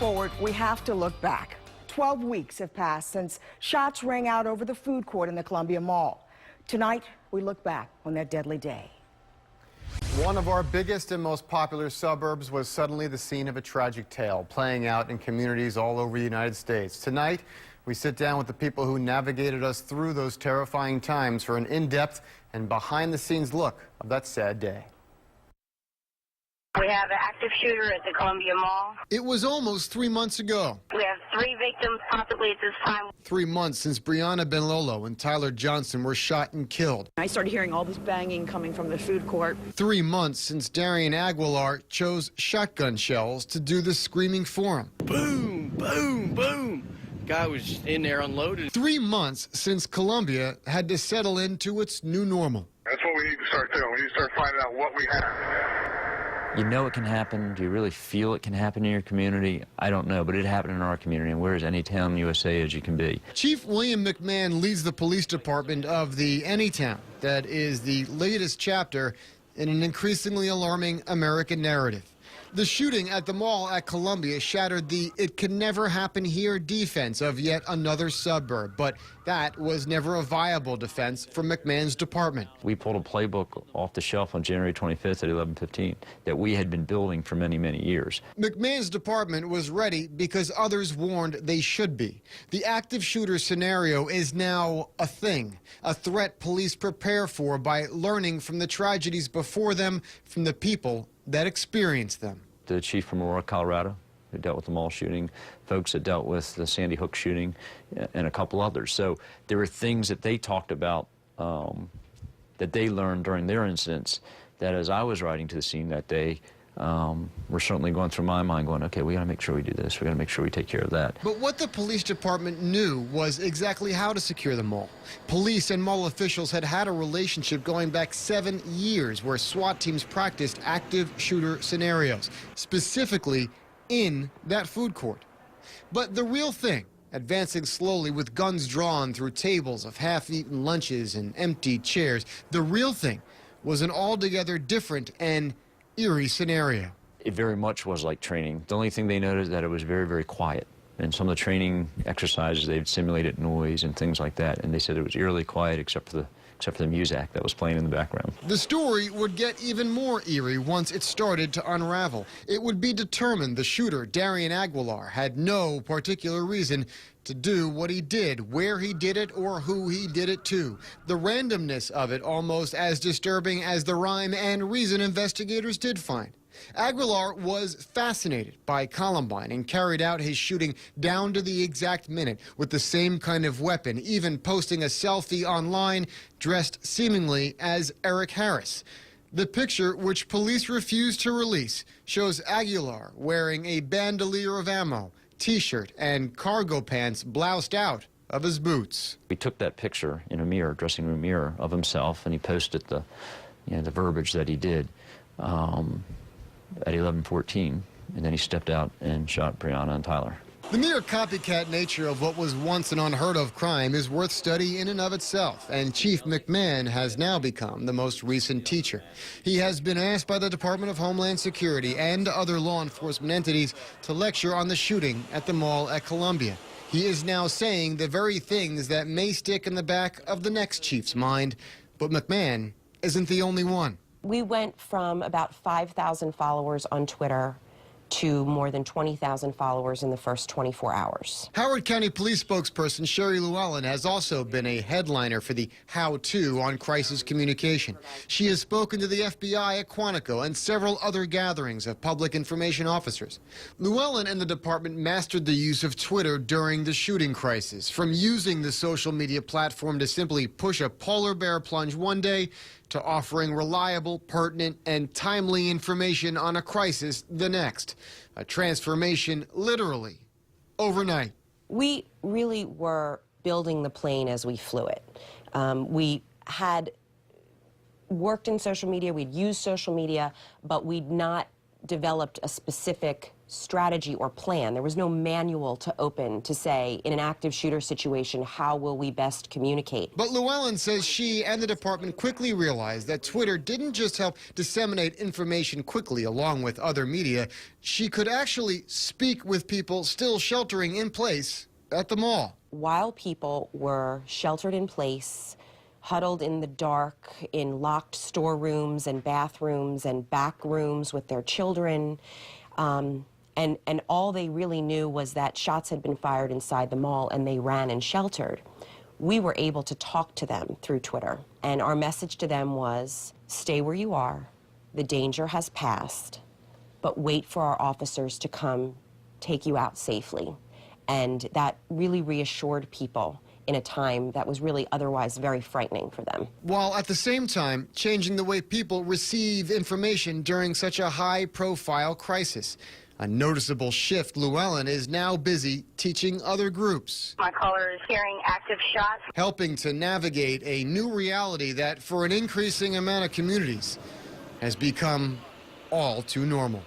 forward, we have to look back. 12 weeks have passed since shots rang out over the food court in the Columbia Mall. Tonight, we look back on that deadly day. One of our biggest and most popular suburbs was suddenly the scene of a tragic tale playing out in communities all over the United States. Tonight, we sit down with the people who navigated us through those terrifying times for an in-depth and behind-the-scenes look of that sad day. We have an active shooter at the Columbia Mall. It was almost 3 months ago. We have 3 victims possibly at this time. 3 months since Breonna Benlolo and Tyler Johnson were shot and killed. I started hearing all this banging coming from the food court. 3 months since Darian Aguilar chose shotgun shells to do the screaming for him. Boom, boom, boom. Guy was in there unloaded. 3 months since Columbia had to settle into its new normal. That's what we need to start doing. We need to start finding out what we have. You know it can happen. Do you really feel it can happen in your community? I don't know, but it happened in our community, and we're as any town in USA as you can be. Chief William McMahon leads the police department of the Anytown. That is the latest chapter in an increasingly alarming American narrative. The shooting at the mall at Columbia shattered the "it can never happen here" defense of yet another suburb, but that was never a viable defense for McMahon's department. We pulled a playbook off the shelf on January 25th at 11:15 that we had been building for many, many years. McMahon's department was ready because others warned they should be. The active shooter scenario is now a thing, a threat police prepare for by learning from the tragedies before them, from the people that experienced them. The chief from Aurora, Colorado, who dealt with the mall shooting, folks that dealt with the Sandy Hook shooting, and a couple others. So there were things that they talked about that they learned during their incidents that as I was riding to the scene that day, were certainly going through my mind going, okay, we got to make sure we do this. We got to make sure we take care of that. But what the police department knew was exactly how to secure the mall. Police and mall officials had had a relationship going back 7 years where SWAT teams practiced active shooter scenarios, specifically in that food court. But the real thing, advancing slowly with guns drawn through tables of half-eaten lunches and empty chairs, the real thing was an altogether different and eerie scenario. It very much was like training. The only thing they noticed is that it was very, very quiet. And some of the training exercises, they'd simulated noise and things like that. And they said it was eerily quiet except for the music that was playing in the background. The story would get even more eerie once it started to unravel. It would be determined the shooter, Darian Aguilar, had no particular reason to do what he did, where he did it, or who he did it to. The randomness of it almost as disturbing as the rhyme and reason investigators did find. Aguilar was fascinated by Columbine and carried out his shooting down to the exact minute with the same kind of weapon, even posting a selfie online dressed seemingly as Eric Harris. The picture, which police refused to release, shows Aguilar wearing a bandolier of ammo, T-shirt, and cargo pants bloused out of his boots. We took that picture in a mirror, dressing room mirror, of himself, and he posted the verbiage that he did at 11:14, and then he stepped out and shot Breonna and Tyler. The mere copycat nature of what was once an unheard-of crime is worth study in and of itself, and Chief McMahon has now become the most recent teacher. He has been asked by the Department of Homeland Security and other law enforcement entities to lecture on the shooting at the mall at Columbia. He is now saying the very things that may stick in the back of the next chief's mind, but McMahon isn't the only one. We went from about 5,000 followers on Twitter to more than 20,000 followers in the first 24 hours. Howard County Police spokesperson Sherry Llewellyn has also been a headliner for the how-to on crisis communication. She has spoken to the FBI at Quantico and several other gatherings of public information officers. Llewellyn and the department mastered the use of Twitter during the shooting crisis, from using the social media platform to simply push a polar bear plunge one day to offering reliable, pertinent, and timely information on a crisis the next. A transformation literally overnight. We really were building the plane as we flew it. We had worked in social media, we'd used social media, but we'd not developed a specific strategy or plan. There was no manual to open to say, in an active shooter situation, how will we best communicate? But Llewellyn says she and the department quickly realized that Twitter didn't just help disseminate information quickly along with other media. She could actually speak with people still sheltering in place at the mall. While people were sheltered in place, huddled in the dark in locked storerooms and bathrooms and back rooms with their children, and all they really knew was that shots had been fired inside the mall and they ran and sheltered. We were able to talk to them through Twitter, and our message to them was, stay where you are, the danger has passed, but wait for our officers to come take you out safely. And that really reassured people in a time that was really otherwise very frightening for them. While at the same time changing the way people receive information during such a high-profile crisis. A noticeable shift. Llewellyn is now busy teaching other groups. My caller is hearing active shots. Helping to navigate a new reality that, for an increasing amount of communities, has become all too normal.